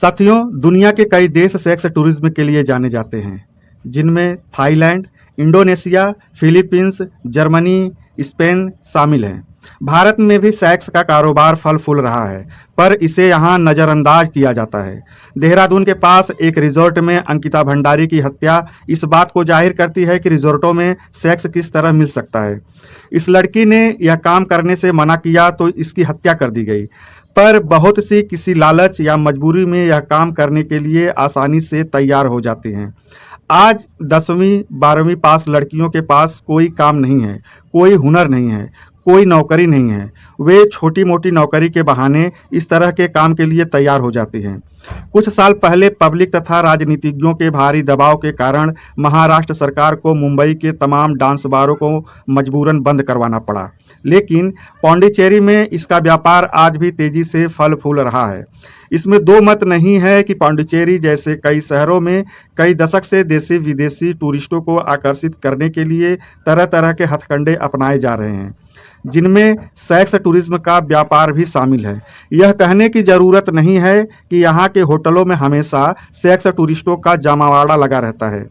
साथियों, दुनिया के कई देश सेक्स टूरिज्म के लिए जाने जाते हैं, जिनमें Thailand, Indonesia, Philippines, Germany, Spain शामिल हैं। भारत में भी सेक्स का कारोबार फल फूल रहा है, पर इसे यहाँ नज़रअंदाज किया जाता है। देहरादून के पास एक रिजॉर्ट में अंकिता भंडारी की हत्या इस बात को जाहिर करती है कि रिजॉर्टों में सेक्स किस तरह मिल सकता है। इस लड़की ने यह काम करने से मना किया तो इसकी हत्या कर दी गई, पर बहुत सी किसी लालच या मजबूरी में यह काम करने के लिए आसानी से तैयार हो जाती हैं। आज 10वीं 12वीं पास लड़कियों के पास कोई काम नहीं है, कोई हुनर नहीं है, कोई नौकरी नहीं है। वे छोटी मोटी नौकरी के बहाने इस तरह के काम के लिए तैयार हो जाती हैं। कुछ साल पहले पब्लिक तथा राजनीतिज्ञों के भारी दबाव के कारण महाराष्ट्र सरकार को मुंबई के तमाम डांस बारों को मजबूरन बंद करवाना पड़ा, लेकिन पौंडीचेरी में इसका व्यापार आज भी तेजी से फल फूल रहा है। इसमें दो मत नहीं है कि पौंडीचेरी जैसे कई शहरों में कई दशक से देशी विदेशी टूरिस्टों को आकर्षित करने के लिए तरह तरह के हथकंडे अपनाए जा रहे हैं, जिनमें सेक्स टूरिज्म का व्यापार भी शामिल है। यह कहने की जरूरत नहीं है कि यहाँ के होटलों में हमेशा सेक्स टूरिस्टों का जमावड़ा लगा रहता है।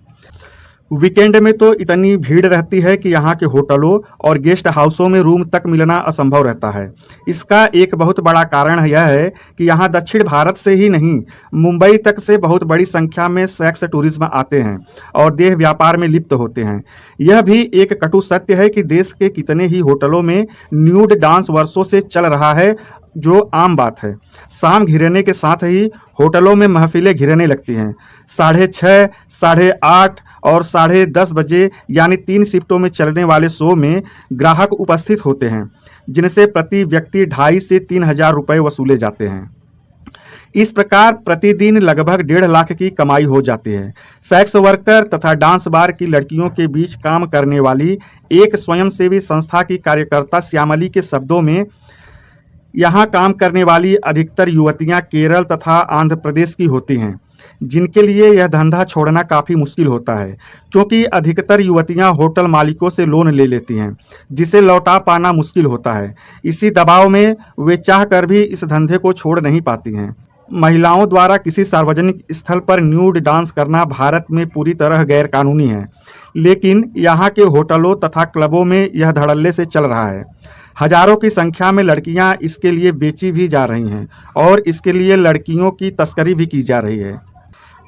वीकेंड में तो इतनी भीड़ रहती है कि यहाँ के होटलों और गेस्ट हाउसों में रूम तक मिलना असंभव रहता है। इसका एक बहुत बड़ा कारण यह है कि यहाँ दक्षिण भारत से ही नहीं, मुंबई तक से बहुत बड़ी संख्या में सेक्स टूरिज्म आते हैं और देह व्यापार में लिप्त होते हैं। यह भी एक कटु सत्य है कि देश के कितने ही होटलों में न्यूड डांस वर्षों से चल रहा है, जो आम बात है। शाम घिरने के साथ ही होटलों में महफिलें घिरने लगती हैं। 6:30, 8:30 और 10:30 बजे यानी 3 शिफ्टों में चलने वाले शो में ग्राहक उपस्थित होते हैं, जिनसे प्रति व्यक्ति 2,500 से 3,000 रुपये वसूले जाते हैं। इस प्रकार प्रतिदिन लगभग 1.5 लाख की कमाई हो जाती है। सेक्स वर्कर तथा डांस बार की लड़कियों के बीच काम करने वाली एक स्वयंसेवी संस्था की कार्यकर्ता श्यामली के शब्दों में, यहाँ काम करने वाली अधिकतर युवतियाँ केरल तथा आंध्र प्रदेश की होती हैं, जिनके लिए यह धंधा छोड़ना काफ़ी मुश्किल होता है, क्योंकि अधिकतर युवतियां होटल मालिकों से लोन ले लेती हैं, जिसे लौटा पाना मुश्किल होता है। इसी दबाव में वे चाहकर भी इस धंधे को छोड़ नहीं पाती हैं। महिलाओं द्वारा किसी सार्वजनिक स्थल पर न्यूड डांस करना भारत में पूरी तरह गैरकानूनी है, लेकिन यहाँ के होटलों तथा क्लबों में यह धड़ल्ले से चल रहा है। हजारों की संख्या में लड़कियां इसके लिए बेची भी जा रही हैं और इसके लिए लड़कियों की तस्करी भी की जा रही है।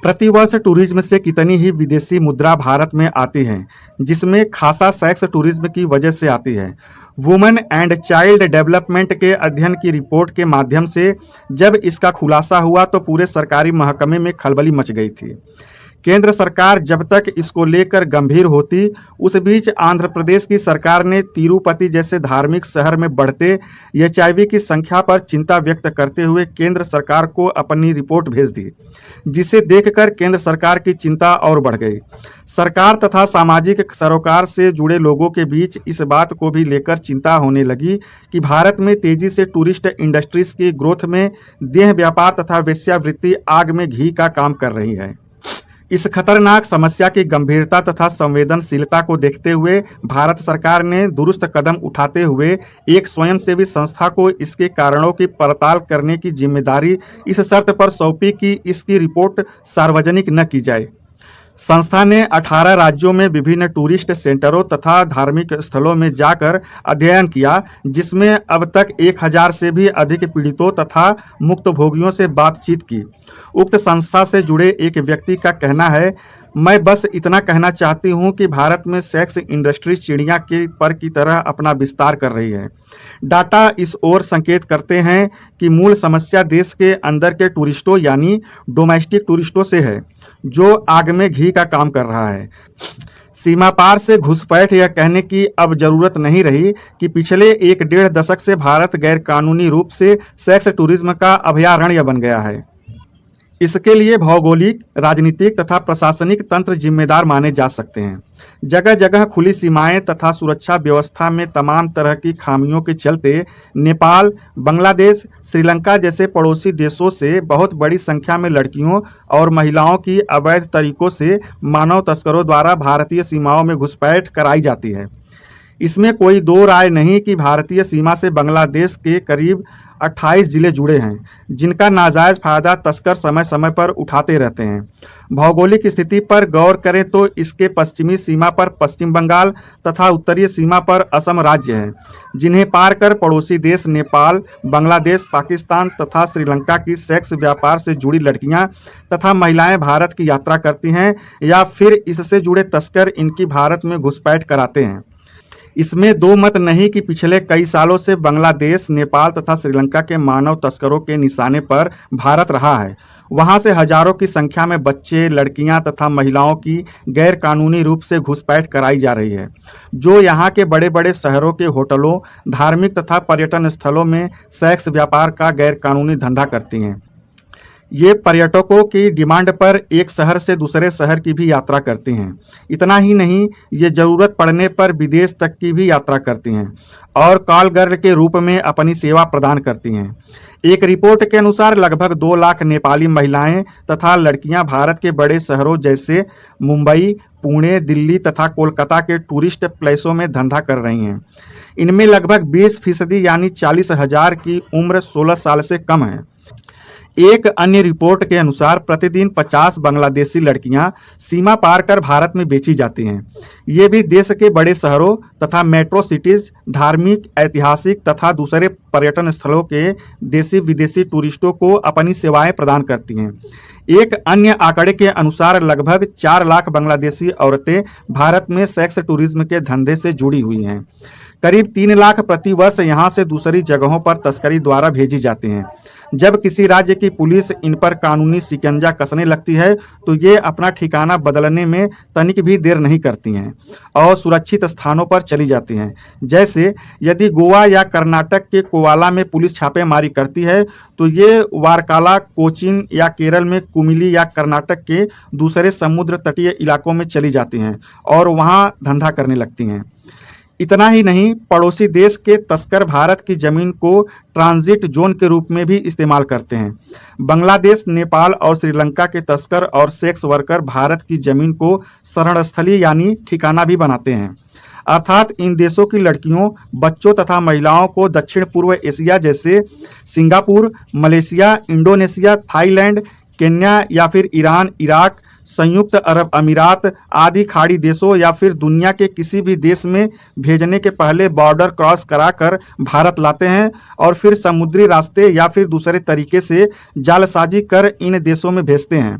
प्रतिवर्ष टूरिज्म से कितनी ही विदेशी मुद्रा भारत में आती है, जिसमें खासा सेक्स टूरिज्म की वजह से आती है। वुमेन एंड चाइल्ड डेवलपमेंट के अध्ययन की रिपोर्ट के माध्यम से जब इसका खुलासा हुआ तो पूरे सरकारी महकमे में खलबली मच गई थी। केंद्र सरकार जब तक इसको लेकर गंभीर होती, उस बीच आंध्र प्रदेश की सरकार ने तिरुपति जैसे धार्मिक शहर में बढ़ते HIV की संख्या पर चिंता व्यक्त करते हुए केंद्र सरकार को अपनी रिपोर्ट भेज दी, जिसे देखकर केंद्र सरकार की चिंता और बढ़ गई। सरकार तथा सामाजिक सरोकार से जुड़े लोगों के बीच इस बात को भी लेकर चिंता होने लगी कि भारत में तेजी से टूरिस्ट इंडस्ट्रीज की ग्रोथ में देह व्यापार तथा वेश्यावृत्ति आग में घी का काम कर रही है। इस खतरनाक समस्या की गंभीरता तथा संवेदनशीलता को देखते हुए भारत सरकार ने दुरुस्त कदम उठाते हुए एक स्वयंसेवी संस्था को इसके कारणों की पड़ताल करने की जिम्मेदारी इस शर्त पर सौंपी कि इसकी रिपोर्ट सार्वजनिक न की जाए। संस्था ने 18 राज्यों में विभिन्न टूरिस्ट सेंटरों तथा धार्मिक स्थलों में जाकर अध्ययन किया, जिसमें अब तक 1000 से भी अधिक पीड़ितों तथा मुक्तभोगियों से बातचीत की। उक्त संस्था से जुड़े एक व्यक्ति का कहना है, मैं बस इतना कहना चाहती हूं कि भारत में सेक्स इंडस्ट्री चिड़िया के पर की तरह अपना विस्तार कर रही है। डाटा इस ओर संकेत करते हैं कि मूल समस्या देश के अंदर के टूरिस्टों यानी डोमेस्टिक टूरिस्टों से है, जो आग में घी का काम कर रहा है। सीमा पार से घुसपैठ यह कहने की अब जरूरत नहीं रही कि पिछले 1-1.5 दशक से भारत गैरकानूनी रूप से सेक्स टूरिज्म का अभयारण्य बन गया है। इसके लिए भौगोलिक, राजनीतिक तथा प्रशासनिक तंत्र जिम्मेदार माने जा सकते हैं। जगह जगह खुली सीमाएं तथा सुरक्षा व्यवस्था में तमाम तरह की खामियों के चलते नेपाल, बांग्लादेश, श्रीलंका जैसे पड़ोसी देशों से बहुत बड़ी संख्या में लड़कियों और महिलाओं की अवैध तरीकों से मानव तस्करों द्वारा भारतीय सीमाओं में घुसपैठ कराई जाती है। इसमें कोई दो राय नहीं कि भारतीय सीमा से बांग्लादेश के करीब 28 जिले जुड़े हैं, जिनका नाजायज फायदा तस्कर समय समय पर उठाते रहते हैं। भौगोलिक स्थिति पर गौर करें तो इसके पश्चिमी सीमा पर पश्चिम बंगाल तथा उत्तरीय सीमा पर असम राज्य है, जिन्हें पार कर पड़ोसी देश नेपाल, बांग्लादेश, पाकिस्तान तथा श्रीलंका की सेक्स व्यापार से जुड़ी लड़कियां तथा महिलाएं भारत की यात्रा करती हैं या फिर इससे जुड़े तस्कर इनकी भारत में घुसपैठ कराते हैं। इसमें दो मत नहीं कि पिछले कई सालों से बांग्लादेश, नेपाल तथा श्रीलंका के मानव तस्करों के निशाने पर भारत रहा है। वहां से हजारों की संख्या में बच्चे, लड़कियां तथा महिलाओं की गैर कानूनी रूप से घुसपैठ कराई जा रही है, जो यहां के बड़े बड़े शहरों के होटलों, धार्मिक तथा पर्यटन स्थलों में सेक्स व्यापार का गैर कानूनी धंधा करती हैं। ये पर्यटकों की डिमांड पर एक शहर से दूसरे शहर की भी यात्रा करती हैं। इतना ही नहीं, ये जरूरत पड़ने पर विदेश तक की भी यात्रा करती हैं और कॉल गर्ल के रूप में अपनी सेवा प्रदान करती हैं। एक रिपोर्ट के अनुसार लगभग 2 लाख नेपाली महिलाएं तथा लड़कियां भारत के बड़े शहरों जैसे मुंबई, पुणे, दिल्ली तथा कोलकाता के टूरिस्ट प्लेसों में धंधा कर रही हैं। इनमें लगभग 20% यानी 40,000 की उम्र 16 साल से कम है। एक अन्य रिपोर्ट के अनुसार प्रतिदिन 50 बांग्लादेशी लड़कियां सीमा पार कर भारत में बेची जाती हैं। ये भी देश के बड़े शहरों तथा मेट्रो सिटीज, धार्मिक, ऐतिहासिक तथा दूसरे पर्यटन स्थलों के देशी विदेशी टूरिस्टों को अपनी सेवाएं प्रदान करती हैं। एक अन्य आंकड़े के अनुसार लगभग 4 लाख बांग्लादेशी औरतें भारत में सेक्स टूरिज्म के धंधे से जुड़ी हुई हैं। करीब 3 लाख प्रति वर्ष यहाँ से दूसरी जगहों पर तस्करी द्वारा भेजी जाती हैं। जब किसी राज्य की पुलिस इन पर कानूनी शिकंजा कसने लगती है तो ये अपना ठिकाना बदलने में तनिक भी देर नहीं करती हैं और सुरक्षित स्थानों पर चली जाती हैं। जैसे यदि गोवा या कर्नाटक के कोवाला में पुलिस छापेमारी करती है तो ये वारकाला, कोचीन या केरल में कुमिली या कर्नाटक के दूसरे समुद्र तटीय इलाकों में चली जाती हैं और वहाँ धंधा करने लगती हैं। इतना ही नहीं, पड़ोसी देश के तस्कर भारत की जमीन को ट्रांजिट जोन के रूप में भी इस्तेमाल करते हैं। बांग्लादेश, नेपाल और श्रीलंका के तस्कर और सेक्स वर्कर भारत की जमीन को शरणस्थली यानी ठिकाना भी बनाते हैं। अर्थात इन देशों की लड़कियों, बच्चों तथा महिलाओं को दक्षिण पूर्व एशिया जैसे Singapore, Malaysia, Indonesia, Thailand, Kenya या फिर ईरान, इराक, संयुक्त अरब अमीरात आदि खाड़ी देशों या फिर दुनिया के किसी भी देश में भेजने के पहले बॉर्डर क्रॉस कराकर भारत लाते हैं और फिर समुद्री रास्ते या फिर दूसरे तरीके से जालसाजी कर इन देशों में भेजते हैं।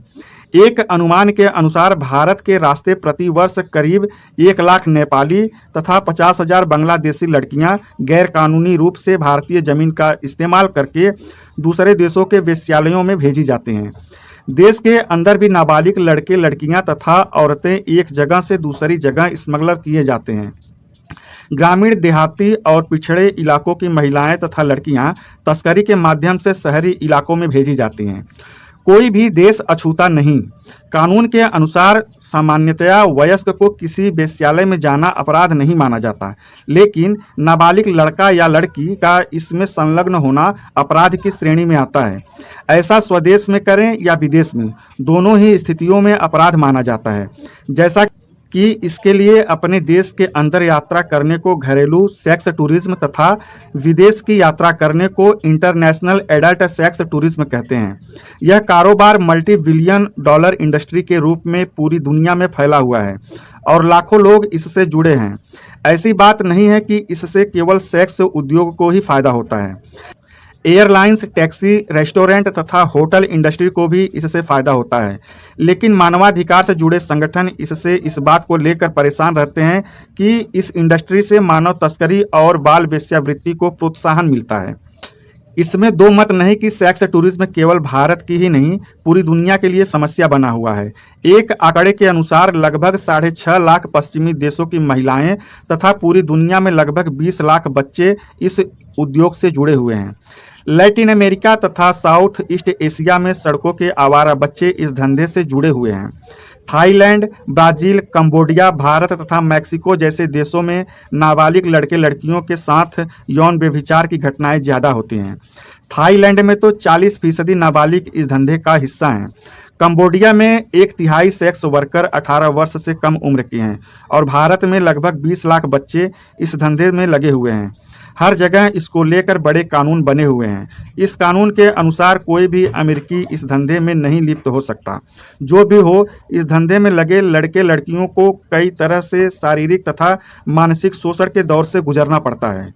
एक अनुमान के अनुसार भारत के रास्ते प्रति वर्ष करीब 1 लाख नेपाली तथा 50,000 बांग्लादेशी लड़कियां गैर कानूनी रूप से भारतीय जमीन का इस्तेमाल करके दूसरे देशों के वेश्यालयों में भेजी जाती हैं। देश के अंदर भी नाबालिग लड़के, लड़कियां तथा औरतें एक जगह से दूसरी जगह स्मगलर किए जाते हैं। ग्रामीण, देहाती और पिछड़े इलाकों की महिलाएं तथा लड़कियां तस्करी के माध्यम से शहरी इलाकों में भेजी जाती हैं। कोई भी देश अछूता नहीं। कानून के अनुसार सामान्यतया वयस्क को किसी वेश्यालय में जाना अपराध नहीं माना जाता, लेकिन नाबालिग लड़का या लड़की का इसमें संलग्न होना अपराध की श्रेणी में आता है। ऐसा स्वदेश में करें या विदेश में, दोनों ही स्थितियों में अपराध माना जाता है। जैसा कि इसके लिए अपने देश के अंदर यात्रा करने को घरेलू सेक्स टूरिज्म तथा विदेश की यात्रा करने को इंटरनेशनल एडल्ट सेक्स टूरिज्म कहते हैं। यह कारोबार मल्टी बिलियन डॉलर इंडस्ट्री के रूप में पूरी दुनिया में फैला हुआ है और लाखों लोग इससे जुड़े हैं। ऐसी बात नहीं है कि इससे केवल सेक्स उद्योग को ही फायदा होता है। एयरलाइंस, टैक्सी, रेस्टोरेंट तथा होटल इंडस्ट्री को भी इससे फायदा होता है, लेकिन मानवाधिकार से जुड़े संगठन इससे इस बात को लेकर परेशान रहते हैं कि इस इंडस्ट्री से मानव तस्करी और बाल वेश्यावृत्ति को प्रोत्साहन मिलता है। इसमें दो मत नहीं कि सेक्स टूरिज्म केवल भारत की ही नहीं, पूरी दुनिया के लिए समस्या बना हुआ है। एक आंकड़े के अनुसार लगभग 6.5 लाख पश्चिमी देशों की महिलाएं तथा पूरी दुनिया में लगभग 20 लाख बच्चे इस उद्योग से जुड़े हुए हैं। लैटिन अमेरिका तथा साउथ ईस्ट एशिया में सड़कों के आवारा बच्चे इस धंधे से जुड़े हुए हैं। थाईलैंड, ब्राजील, कंबोडिया, भारत तथा मैक्सिको जैसे देशों में नाबालिग लड़के लड़कियों के साथ यौन व्यभिचार की घटनाएं ज़्यादा होती हैं। थाईलैंड में तो 40% नाबालिग इस धंधे का हिस्सा हैं। कंबोडिया में 1/3 सेक्स वर्कर 18 वर्ष से कम उम्र के हैं और भारत में लगभग 20 लाख बच्चे इस धंधे में लगे हुए हैं। हर जगह इसको लेकर बड़े कानून बने हुए हैं। इस कानून के अनुसार कोई भी अमेरिकी इस धंधे में नहीं लिप्त हो सकता। जो भी हो, इस धंधे में लगे लड़के लड़कियों को कई तरह से शारीरिक तथा मानसिक शोषण के दौर से गुजरना पड़ता है,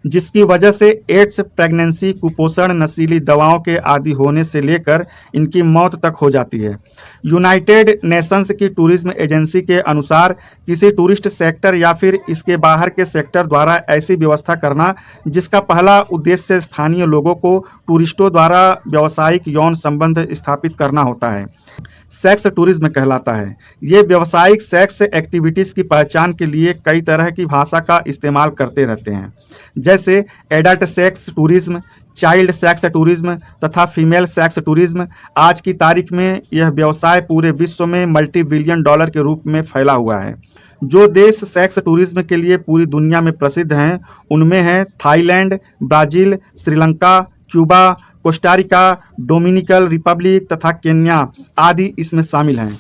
जिसकी वजह से एड्स, प्रेगनेंसी, कुपोषण, नशीली दवाओं के आदी होने से लेकर इनकी मौत तक हो जाती है। यूनाइटेड नेशंस की टूरिज्म एजेंसी के अनुसार किसी टूरिस्ट सेक्टर या फिर इसके बाहर के सेक्टर द्वारा ऐसी व्यवस्था करना जिसका पहला उद्देश्य स्थानीय लोगों को टूरिस्टों द्वारा व्यावसायिक यौन संबंध स्थापित करना होता है, सेक्स टूरिज्म कहलाता है। ये व्यावसायिक सेक्स एक्टिविटीज़ की पहचान के लिए कई तरह की भाषा का इस्तेमाल करते रहते हैं, जैसे adult sex tourism, child sex tourism तथा फीमेल सेक्स टूरिज्म। आज की तारीख में यह व्यवसाय पूरे विश्व में $multi billion के रूप में फैला हुआ है। जो देश सेक्स टूरिज्म के लिए पूरी दुनिया में प्रसिद्ध हैं उनमें हैं Thailand, Brazil, Sri Lanka, Cuba, Costa Rica, Dominican Republic तथा केन्या आदि इसमें शामिल हैं।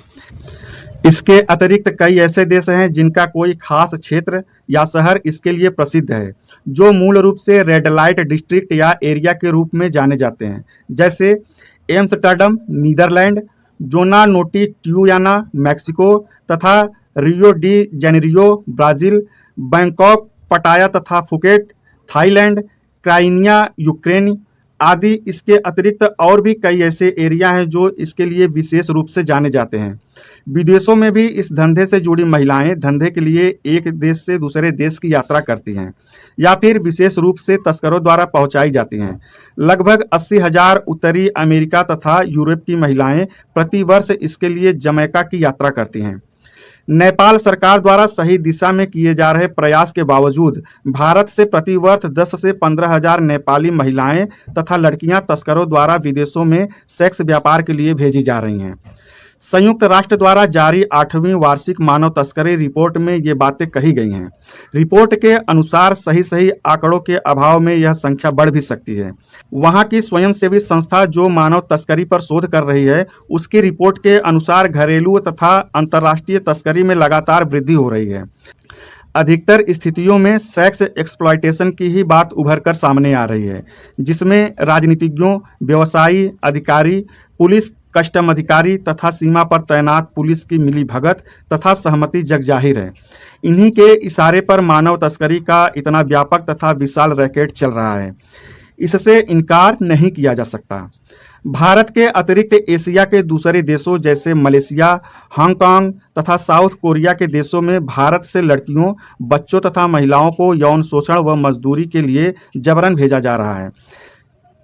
इसके अतिरिक्त कई ऐसे देश हैं जिनका कोई खास क्षेत्र या शहर इसके लिए प्रसिद्ध है, जो मूल रूप से रेड लाइट डिस्ट्रिक्ट या एरिया के रूप में जाने जाते हैं, जैसे एम्स्टर्डम नीदरलैंड, जोना नोटी ट्यूयाना मैक्सिको तथा Rio de Janeiro Brazil, Bangkok, पटाया तथा फुकेट थाईलैंड, क्राइनिया यूक्रेन आदि। इसके अतिरिक्त और भी कई ऐसे एरिया हैं जो इसके लिए विशेष रूप से जाने जाते हैं। विदेशों में भी इस धंधे से जुड़ी महिलाएं धंधे के लिए एक देश से दूसरे देश की यात्रा करती हैं या फिर विशेष रूप से तस्करों द्वारा पहुंचाई जाती हैं। लगभग 80,000 उत्तरी अमेरिका तथा यूरोप की महिलाएं प्रतिवर्ष इसके लिए जमैका की यात्रा करती हैं। नेपाल सरकार द्वारा सही दिशा में किए जा रहे प्रयास के बावजूद भारत से प्रतिवर्ष 10 से 15,000 नेपाली महिलाएं तथा लड़कियां तस्करों द्वारा विदेशों में सेक्स व्यापार के लिए भेजी जा रही हैं। संयुक्त राष्ट्र द्वारा जारी 8वीं वार्षिक मानव तस्करी रिपोर्ट में ये बातें कही गई हैं। रिपोर्ट के अनुसार सही आंकड़ों के अभाव में यह संख्या बढ़ भी सकती है। वहां की स्वयंसेवी संस्था जो मानव तस्करी पर शोध कर रही है, उसकी रिपोर्ट के अनुसार घरेलू तथा अंतर्राष्ट्रीय तस्करी में लगातार वृद्धि हो रही है। अधिकतर स्थितियों में सेक्स एक्सप्लॉयटेशन की ही बात उभर कर सामने आ रही है, जिसमें राजनीतिज्ञों, व्यवसायी, अधिकारी, पुलिस, कस्टम अधिकारी तथा सीमा पर तैनात पुलिस की मिलीभगत तथा सहमति जग जाहिर है। इन्हीं के इशारे पर मानव तस्करी का इतना व्यापक तथा विशाल रैकेट चल रहा है, इससे इनकार नहीं किया जा सकता। भारत के अतिरिक्त एशिया के दूसरे देशों जैसे मलेशिया, हांगकांग तथा साउथ कोरिया के देशों में भारत से लड़कियों, बच्चों तथा महिलाओं को यौन शोषण व मजदूरी के लिए जबरन भेजा जा रहा है।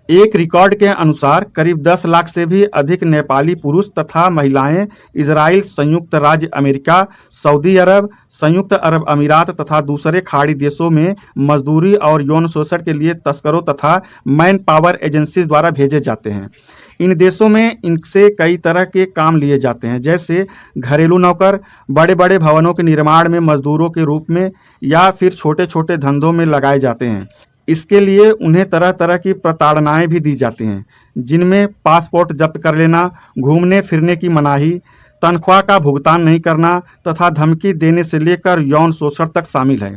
एक रिकॉर्ड के अनुसार करीब 10 लाख से भी अधिक नेपाली पुरुष तथा महिलाएं इजराइल, संयुक्त राज्य अमेरिका, सऊदी अरब, संयुक्त अरब अमीरात तथा दूसरे खाड़ी देशों में मजदूरी और यौन शोषण के लिए तस्करों तथा मैन पावर एजेंसी द्वारा भेजे जाते हैं। इन देशों में इनसे कई तरह के काम लिए जाते हैं, जैसे घरेलू नौकर, बड़े बड़े भवनों के निर्माण में मजदूरों के रूप में या फिर छोटे छोटे धंधों में लगाए जाते हैं। इसके लिए उन्हें तरह तरह की प्रताड़नाएं भी दी जाती हैं, जिनमें पासपोर्ट जब्त कर लेना, घूमने फिरने की मनाही, तनख्वाह का भुगतान नहीं करना तथा धमकी देने से लेकर यौन शोषण तक शामिल है।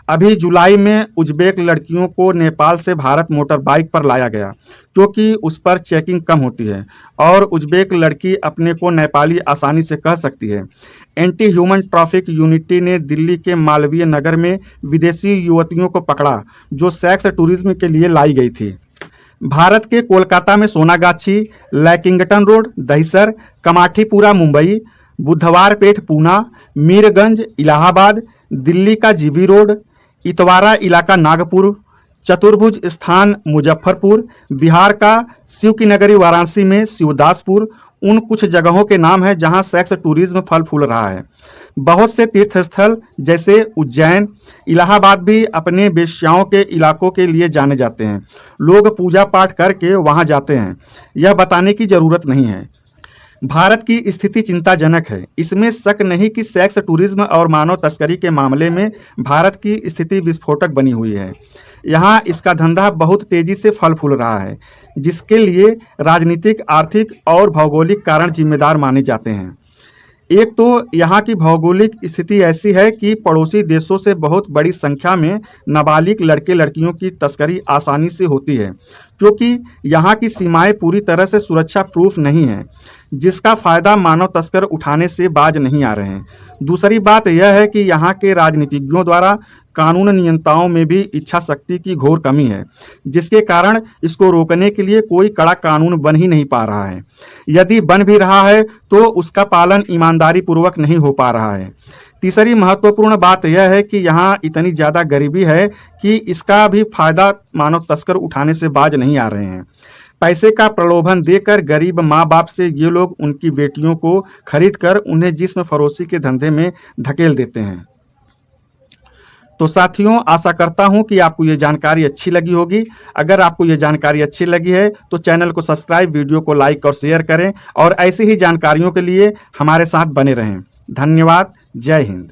अभी जुलाई में उज्बेक लड़कियों को नेपाल से भारत मोटर बाइक पर लाया गया, क्योंकि उस पर चेकिंग कम होती है और उज्बेक लड़की अपने को नेपाली आसानी से कह सकती है। एंटी ह्यूमन ट्रैफिक यूनिटी ने दिल्ली के मालवीय नगर में विदेशी युवतियों को पकड़ा जो सेक्स टूरिज्म के लिए लाई गई थी। भारत के कोलकाता में सोनागाछी, लैकिंगटन रोड दहिसर, कमाठीपुरा मुंबई, बुधवारपेट पूना, मीरगंज इलाहाबाद, दिल्ली का जीबी रोड, इतवारा इलाका नागपुर, चतुर्भुज स्थान मुजफ्फरपुर, बिहार का शिव की नगरी वाराणसी में शिवदासपुर उन कुछ जगहों के नाम हैं जहां सेक्स टूरिज्म फल फूल रहा है। बहुत से तीर्थस्थल जैसे उज्जैन, इलाहाबाद भी अपने वेश्याओं के इलाकों के लिए जाने जाते हैं। लोग पूजा पाठ करके वहां जाते हैं, यह बताने की जरूरत नहीं है। भारत की स्थिति चिंताजनक है। इसमें शक नहीं कि सेक्स टूरिज्म और मानव तस्करी के मामले में भारत की स्थिति विस्फोटक बनी हुई है। यहाँ इसका धंधा बहुत तेजी से फल फूल रहा है, जिसके लिए राजनीतिक, आर्थिक और भौगोलिक कारण जिम्मेदार माने जाते हैं। एक तो यहाँ की भौगोलिक स्थिति ऐसी है कि पड़ोसी देशों से बहुत बड़ी संख्या में नाबालिग लड़के लड़कियों की तस्करी आसानी से होती है, क्योंकि यहाँ की सीमाएं पूरी तरह से सुरक्षा प्रूफ नहीं है, जिसका फायदा मानव तस्कर उठाने से बाज नहीं आ रहे हैं। दूसरी बात यह है कि यहाँ के राजनीतिज्ञों द्वारा कानून नियंताओं में भी इच्छा शक्ति की घोर कमी है, जिसके कारण इसको रोकने के लिए कोई कड़ा कानून बन ही नहीं पा रहा है। यदि बन भी रहा है तो उसका पालन ईमानदारी पूर्वक नहीं हो पा रहा है। तीसरी महत्वपूर्ण बात यह है कि यहाँ इतनी ज़्यादा गरीबी है कि इसका भी फायदा मानव तस्कर उठाने से बाज नहीं आ रहे हैं। पैसे का प्रलोभन देकर गरीब माँ बाप से ये लोग उनकी बेटियों को खरीद कर उन्हें जिस्म फरोशी के धंधे में ढकेल देते हैं। तो साथियों, आशा करता हूं कि आपको ये जानकारी अच्छी लगी होगी। अगर आपको ये जानकारी अच्छी लगी है तो चैनल को सब्सक्राइब, वीडियो को लाइक और शेयर करें और ऐसी ही जानकारियों के लिए हमारे साथ बने रहें। धन्यवाद। जय हिंद।